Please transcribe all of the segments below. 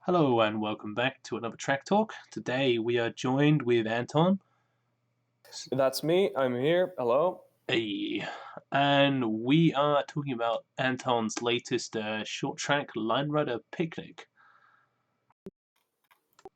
Hello and welcome back to another Track Talk. Today we are joined with Anton. That's me. I'm here. Hello. Hey, and we are talking about Anton's latest short track, Line Rider Picnic.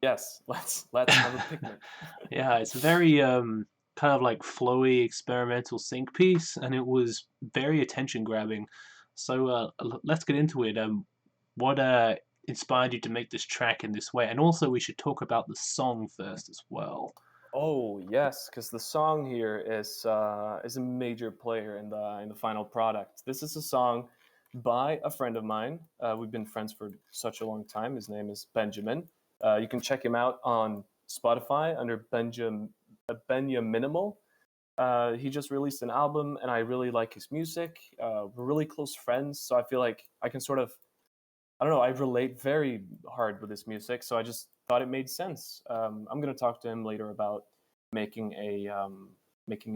Yes, let's have a picnic. Yeah, it's a very kind of like flowy experimental sync piece, and it was very attention grabbing. So let's get into it. What inspired you to make this track in this way? And also, we should talk about the song first as well. Oh yes, because the song here is a major player in the final product. This is a song by a friend of mine. We've been friends for such a long time. His name is Benjamin. You can check him out on Spotify under Benya Minimal. He just released an album, and I really like his music. We're really close friends, so I feel like I can sort of I don't know. I relate very hard with his music, so I just thought it made sense. I'm gonna talk to him later about making a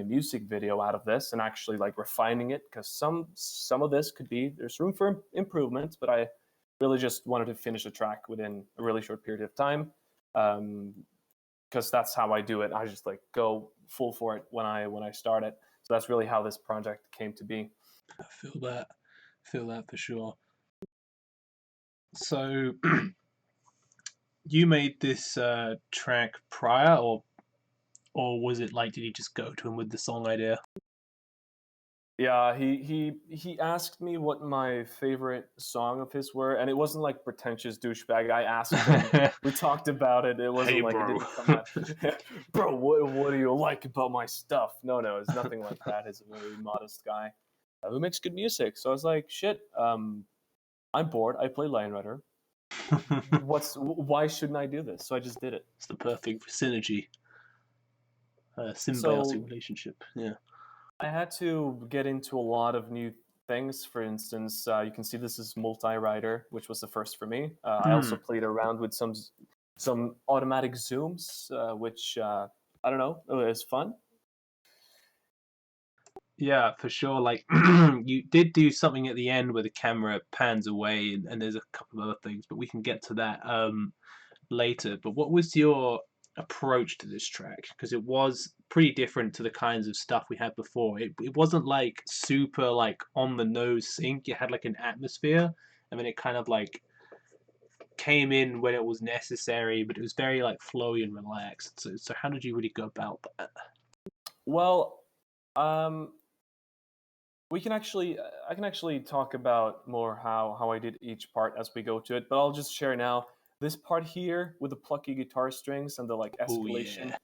music video out of this and actually like refining it because some of this could be there's room for improvement, but I really just wanted to finish a track within a really short period of time because that's how I do it. I just like go full for it when I start it. So that's really how this project came to be. I feel that for sure. So you made this track prior, or was it like did you just go to him with the song idea? Yeah, he asked me what my favorite song of his were, and it wasn't like pretentious douchebag. I asked him. We talked about it. It wasn't Hey, like it bro. didn't come out. Bro, what do you like about my stuff? No, it's nothing like that. He's a very modest guy who makes good music. So I was like, shit. I'm bored. I play Lion Rider. Why shouldn't I do this? So I just did it. It's the perfect synergy, symbiotic So relationship. Yeah. I had to get into a lot of new things. For instance, you can see this is multi-rider, which was the first for me. I also Hmm. played around with some automatic zooms, which I don't know, it was fun. Yeah, for sure. Like you did do something at the end where the camera pans away, and there's a couple of other things, but we can get to that later. But what was your approach to this track? Because it was pretty different to the kinds of stuff we had before. It wasn't like super like on the nose sync. It had like an atmosphere, and then it kind of like came in when it was necessary, but it was very like flowy and relaxed. So how did you really go about that? Well, um, we can actually, I can actually talk about more how I did each part as we go to it, but I'll just share now. This part here with the plucky guitar strings and the like Oh escalation, yeah.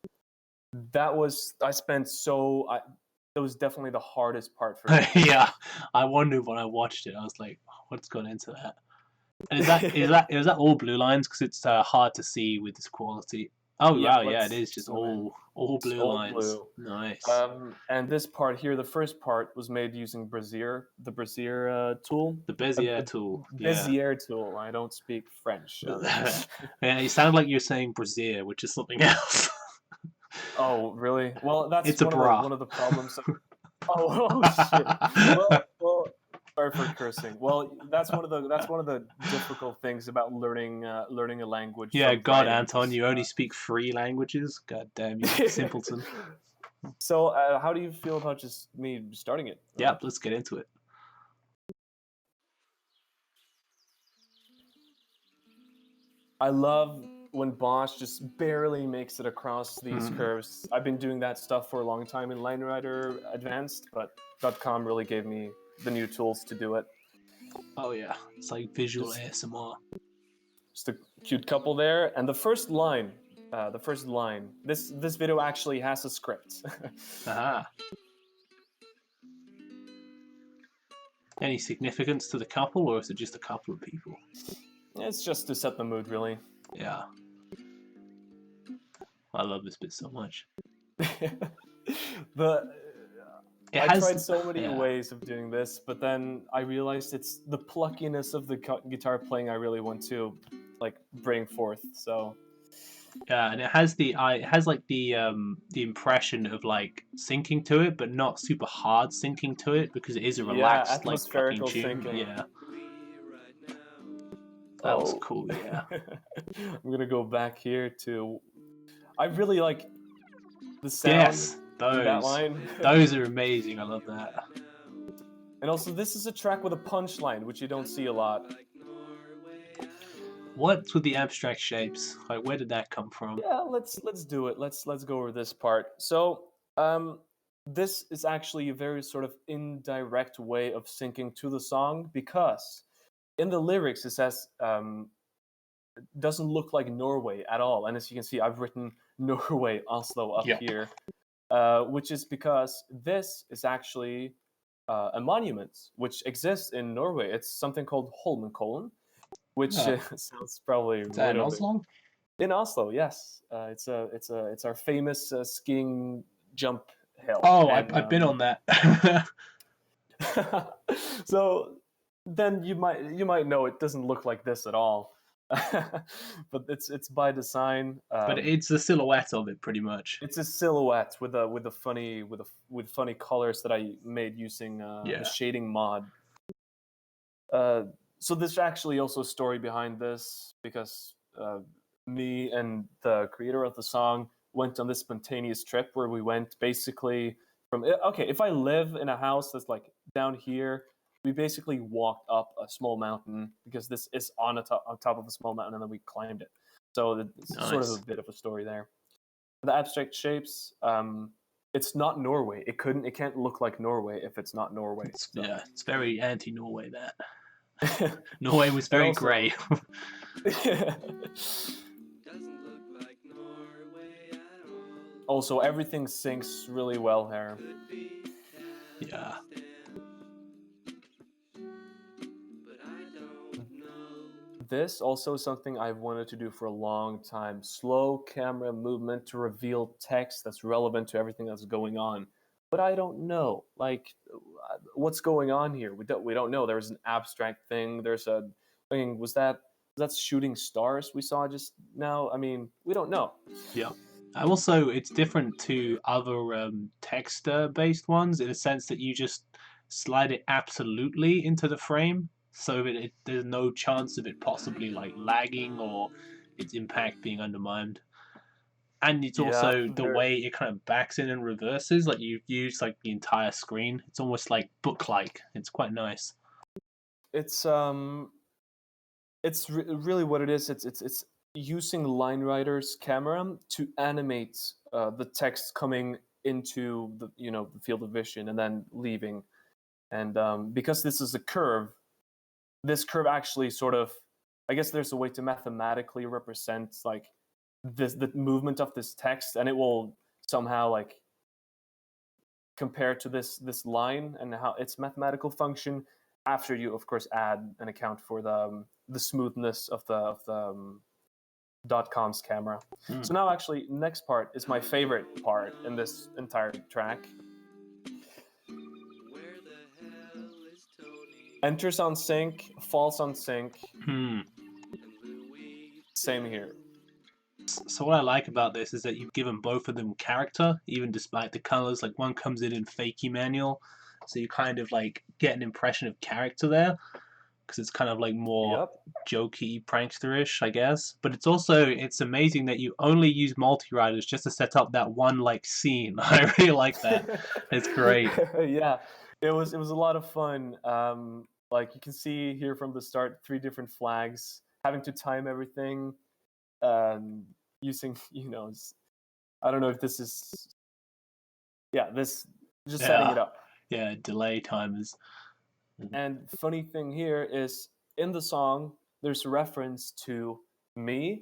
that was I spent so I, it was definitely the hardest part for me Yeah, I wondered when I watched it. I was like, "Oh, what's gone into that?" And is that all blue lines? Because it's hard to see with this quality. Oh Let, yeah, yeah, it let's is just zoom in. all It's blue all lines. blue. Nice. And this part here, the first part was made using the Brazier tool. The A Bezier tool. Yeah. Bezier tool. I don't speak French. Yeah, you sound like you're saying Brazier, which is something else. Oh, really? Well, that's It's a bra. one of the problems. Oh shit. Well, sorry for cursing. Well, that's one of the difficult things about learning a language Yeah, from God, writing Anton, because you only speak three languages. God damn you, simpleton. So, how do you feel about just me starting it? Yep, let's get into it. I love when Bosch just barely makes it across these Hmm. curves. I've been doing that stuff for a long time in Line Rider Advanced, but .com really gave me the new tools to do it. Oh yeah, it's like visual Just, ASMR. just a cute couple there, and the first line. This video actually has a script. Aha. Any significance to the couple, or is it just a couple of people? It's just to set the mood, really. Yeah, I love this bit so much. the It I has, tried so many yeah, ways of doing this, but then I realized it's the pluckiness of the guitar playing I really want to like bring forth. So yeah, and it has like the impression of like syncing to it, but not super hard syncing to it because it is a yeah, relaxed like plucking atmospherical tune. thinking. Yeah, That was Oh, cool. Yeah. I'm gonna go back here to. I really like the sound Yes, in that line. those are amazing. I love that. And also, this is a track with a punchline, which you don't see a lot. What's with the abstract shapes? Like, where did that come from? Yeah, let's do it. Let's go over this part. So, this is actually a very sort of indirect way of syncing to the song because in the lyrics it says doesn't look like Norway at all. And as you can see, I've written Norway Oslo up Yep. here, which is because this is actually a monument which exists in Norway. It's something called Holmenkollen, which Oh, sounds probably a is that in little bit Oslo? in Oslo. Yes, it's our famous skiing jump hill, Oh, and I've been on that. so then you might know it doesn't look like this at all, but it's by design. But it's the silhouette of it, pretty much. It's a silhouette with funny colors that I made using a Yeah. shading mod. Uh, so there's actually also a story behind this because me and the creator of the song went on this spontaneous trip where we went basically from okay, if I live in a house that's like down here, we basically walked up a small mountain because this is on top of a small mountain, and then we climbed it. So it's sort of a Nice. bit of a story there. The abstract shapes, it's not Norway. It can't look like Norway if it's not Norway. So. Yeah, it's very anti-Norway, that. Norway was And very also, grey. also everything syncs really well here. Yeah. This also is something I've wanted to do for a long time. Slow camera movement to reveal text that's relevant to everything that's going on. But I don't know, like, what's going on here. We don't know. There's an abstract thing. There's a thing. Was that shooting stars we saw just now? I mean, we don't know. Yeah. Also, it's different to other text-based ones in a sense that you just slide it absolutely into the frame, so that there's no chance of it possibly like lagging or its impact being undermined. And it's Yeah, also the way it kind of backs in and reverses, like you use like the entire screen. It's almost like book-like. It's quite nice. it's really what it is. It's using line writer's camera to animate the text coming into the field of vision and then leaving. And because this is a curve, this curve actually sort of, I guess there's a way to mathematically represent like the movement of this text, and it will somehow like compare to this line and how its mathematical function after you of course add an account for the smoothness of the .com's camera. Hmm. So now actually next part is my favorite part in this entire track. Enters on sync, falls on sync. Hmm. Same here. So what I like about this is that you've given both of them character, even despite the colors. Like one comes in fakey manual, so you kind of like get an impression of character there, because it's kind of like more Yep. jokey, prankster-ish, I guess. But it's amazing that you only use multi-riders just to set up that one like scene. I really like that. It's great. Yeah, it was a lot of fun. Like you can see here from the start, 3 different flags, having to time everything, using I don't know if this is this just setting Yeah, it up. yeah. Delay timers. And funny thing here is in the song, there's a reference to me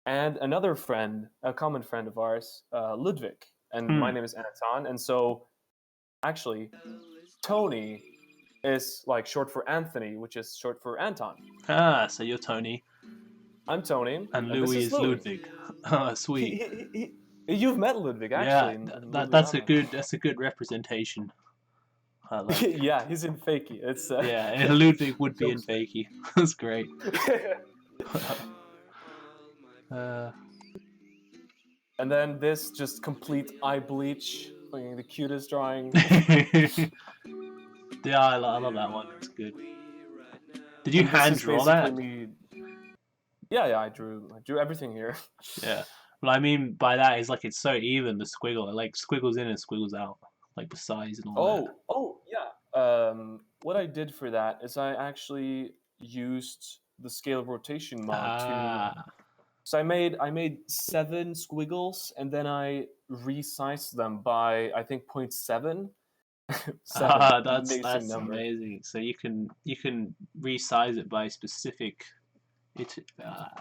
and another friend, a common friend of ours, Ludwig, and my Hmm. name is Anton, and so actually Tony is like short for Anthony, which is short for Anton. Ah, so you're Tony, I'm Tony, and and this Louis is is Louis. Ludwig. Ah, sweet. You've met Ludwig actually Yeah, in that's Ljubljana. a good representation. I like it. Yeah, he's in Fakey. It's Yeah, and Ludwig would be in jokes. Fakey. That's great. uh, And then this just complete eye bleach, the cutest drawing. yeah, I love that one. It's good. Did you And this hand is draw basically that? me. Yeah, I drew everything here. Yeah. What I mean by that is like it's so even the squiggle, like squiggles in and squiggles out, like the size and all that. Oh, yeah. What I did for that is I actually used the scale rotation mod to. Ah, So I made 7 squiggles and then I resized them by I think 0.7. Seven, amazing that's number. amazing. So you can resize it by specific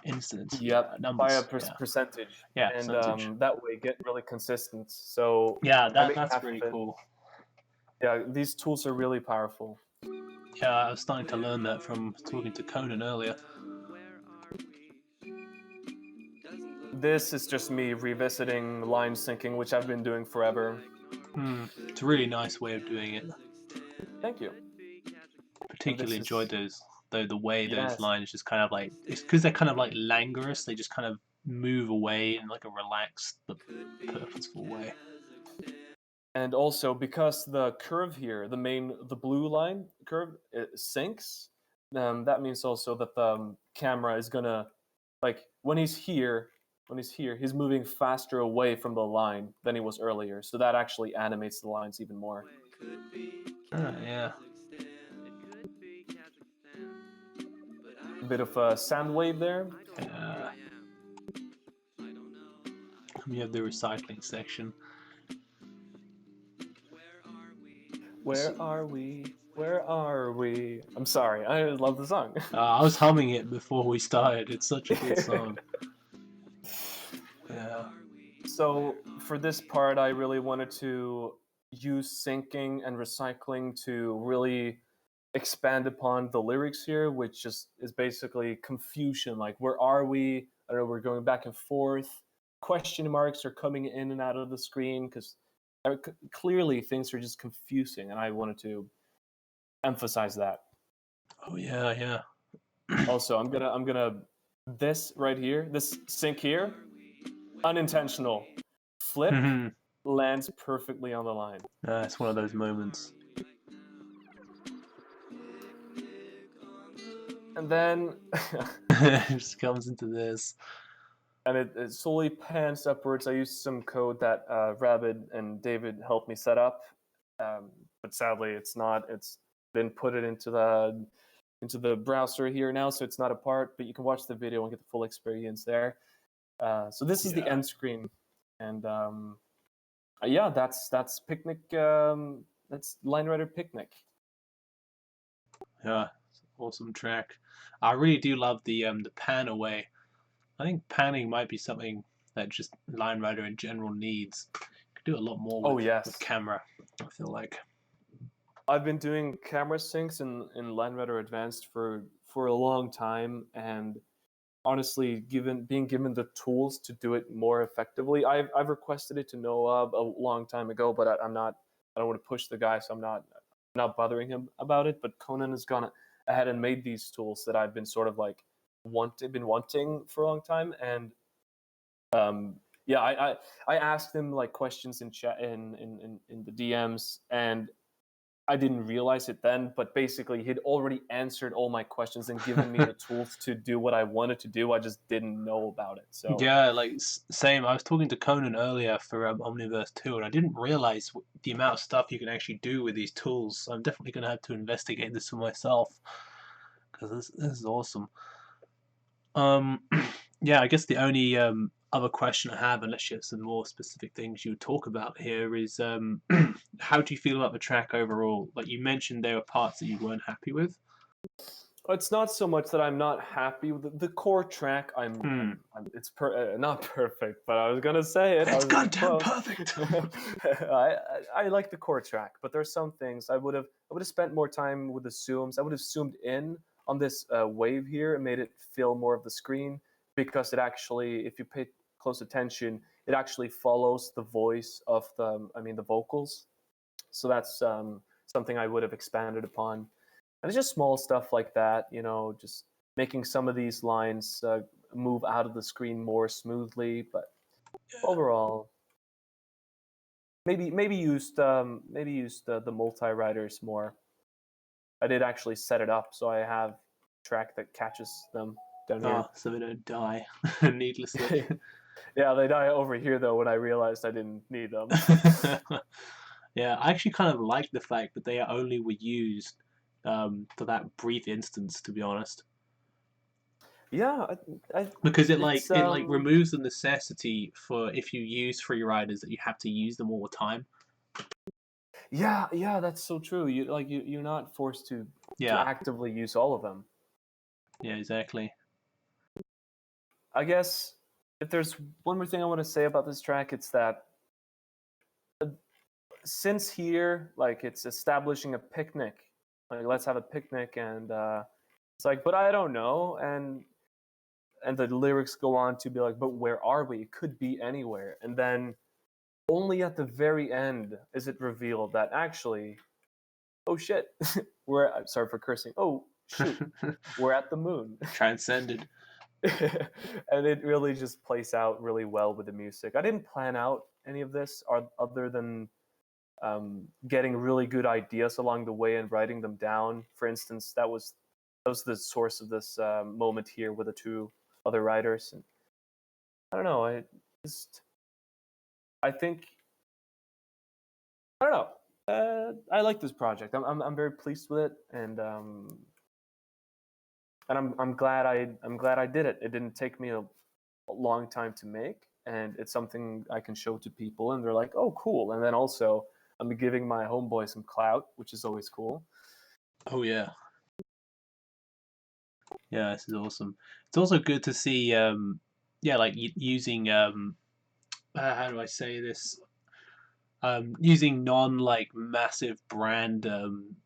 incidents, Yep, by a numbers. Yeah, percentage, yeah, and percentage. that way get really consistent. So Yeah, I that made that's half of really it. cool. Yeah, these tools are really powerful. Yeah, I was starting to learn that from talking to Conan earlier. This is just me revisiting line syncing, which I've been doing forever. It's a really nice way of doing it. Thank you. And Particularly this enjoyed is those though the way those yes, lines just kind of like it's because they're kind of like languorous. They just kind of move away in like a relaxed but purposeful way. and also because the curve here, the blue line curve, it syncs. That means also that the camera is gonna like when he's here, he's moving faster away from the line than he was earlier. So that actually animates the lines even more. Yeah. A bit of a sound wave there. Uh, we have the recycling section. Where are we? Where are we? I'm sorry, I love the song. I was humming it before we started. It's such a good song. Yeah. So for this part, I really wanted to use syncing and recycling to really expand upon the lyrics here, which just is basically confusion. Like, where are we? I don't know. We're going back and forth. Question marks are coming in and out of the screen because clearly things are just confusing, and I wanted to emphasize that. Oh yeah, yeah. Also, I'm gonna this right here, this sync here, unintentional flip lands perfectly on the line. It's one of those moments. And then It just comes into this. and it slowly pans upwards. I used some code that Rabbit and David helped me set up, but sadly it's not. It's been put it into the browser here now, so it's not a part. But you can watch the video and get the full experience there. So this is the Yeah, end screen, and yeah, that's picnic. That's Line Rider Picnic. yeah. Awesome track. I really do love the pan away. I think panning might be something that just Line Rider in general needs. Could do a lot more Oh with yes, camera. I feel like. I've been doing camera syncs in Line Rider Advanced for a long time, and honestly, given being given the tools to do it more effectively, I've requested it to Noah a long time ago, but I'm not. I don't want to push the guy, so I'm not bothering him about it. But Conan has gone ahead and made these tools that I've been sort of like been wanting for a long time, and yeah, I asked him like questions in chat in the DMs, and I didn't realize it then, but basically he'd already answered all my questions and given me the tools to do what I wanted to do. I just didn't know about it. So Yeah, like same. I was talking to Conan earlier for Omniverse 2, and I didn't realize the amount of stuff you can actually do with these tools. I'm definitely going to have to investigate this for myself because this is awesome. Um, yeah, I guess the only other question I have, unless you have some more specific things you would talk about here, is how do you feel about the track overall? Like you mentioned, there were parts that you weren't happy with. it's not so much that I'm not happy with the core track. Hmm. It's not perfect, but I was gonna say it. I It's was gonna goddamn quote. perfect. I like the core track, but there's some things I would have spent more time with the zooms. I would have zoomed in on this wave here and made it fill more of the screen because it actually, if you pay close attention, it actually follows the voice of the vocals. So that's something I would have expanded upon. And it's just small stuff like that, just making some of these lines move out of the screen more smoothly. But overall, maybe used the multi riders more. I did actually set it up so I have a track that catches them. down Oh, here. so they don't die needlessly. Yeah, they die over here though. When I realized I didn't need them. Yeah, I actually kind of like the fact that they only were used for that brief instance, to be honest, Yeah, because it's it like removes the necessity for if you use free riders that you have to use them all the time. yeah, yeah, that's so true. You're not forced to Yeah, actively use all of them. yeah, exactly. I guess if there's one more thing I want to say about this track, it's that since here, like it's establishing a picnic, like let's have a picnic, and it's like, but I don't know, and the lyrics go on to be like, but where are we? It could be anywhere, and then only at the very end is it revealed that actually, oh shit, we're sorry for cursing. Oh shoot, we're at the moon. Transcended. And it really just plays out really well with the music. I didn't plan out any of this other than getting really good ideas along the way and writing them down. For instance, that was the source of this moment here with the two other writers. And I don't know. Just I think I don't know. I like this project. I'm very pleased with it, and I'm glad I did it. It didn't take me a long time to make, and it's something I can show to people, and they're like, "Oh, cool!" And then also, I'm giving my homeboy some clout, which is always cool. Oh yeah, yeah, this is awesome. It's also good to see, yeah, like using how do I say this? Using non like massive brand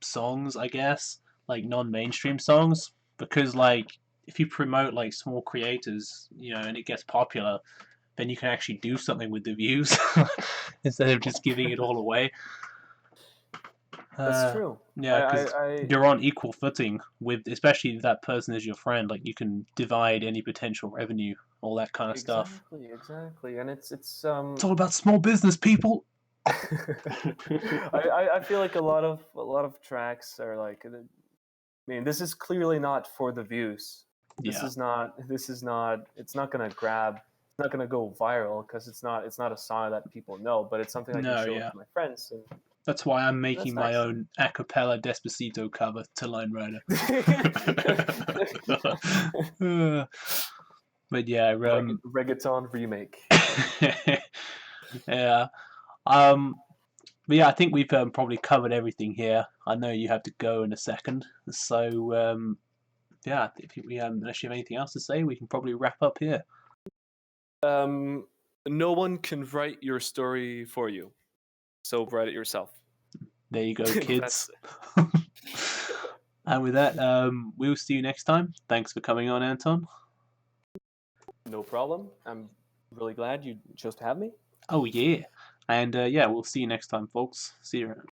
songs, I guess, like non mainstream songs, because like if you promote like small creators, you know, and it gets popular, then you can actually do something with the views instead of just giving it all away. That's Uh, true. yeah, because I you're on equal footing with, especially if that person is your friend. Like you can divide any potential revenue, all that kind of stuff. exactly, and It's all about small business, people. I feel like a lot of tracks are like, I mean, this is clearly not for the views. Yeah. This is not it's not gonna grab, it's not gonna go viral because it's not a song that people know, but it's something I can No, show yeah. to my friends, and That's why I'm making that's my nice. own a cappella Despacito cover to Line Rider. But yeah, Reggaeton remake. yeah. Um, but yeah, I think we've probably covered everything here. I know you have to go in a second, so yeah, if we unless you have anything else to say, we can probably wrap up here. Um, no one can write your story for you, so write it yourself. There you go, That's kids. And with that, we'll see you next time. Thanks for coming on, Anton. no problem. I'm really glad you chose to have me. Oh yeah, and yeah, we'll see you next time, folks. See you around.